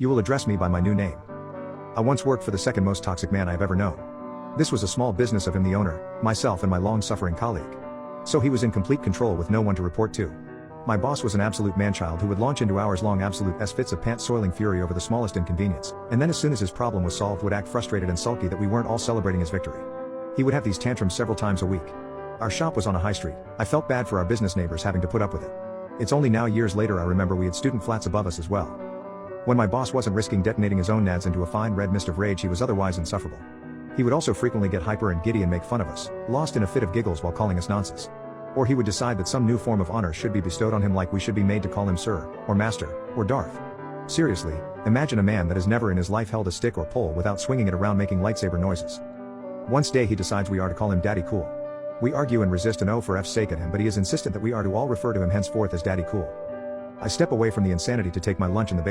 You will address me by my new name. I once worked for the second most toxic man I have ever known. This was a small business of him, the owner, myself and my long-suffering colleague. So he was in complete control with no one to report to. My boss was an absolute manchild who would launch into hours-long absolute fits of pants-soiling fury over the smallest inconvenience, and then as soon as his problem was solved would act frustrated and sulky that we weren't all celebrating his victory. He would have these tantrums several times a week. Our shop was on a high street. I felt bad for our business neighbors having to put up with it. It's only now years later I remember we had student flats above us as well. When my boss wasn't risking detonating his own nads into a fine red mist of rage, he was otherwise insufferable. He would also frequently get hyper and giddy and make fun of us, lost in a fit of giggles while calling us nonsense. Or he would decide that some new form of honor should be bestowed on him, like we should be made to call him sir, or master, or Darth. Seriously, imagine a man that has never in his life held a stick or pole without swinging it around making lightsaber noises. Once day he decides we are to call him Daddy Cool. We argue and resist an oh for F's sake at him, but he is insistent that we are to all refer to him henceforth as Daddy Cool. I step away from the insanity to take my lunch in the bakery.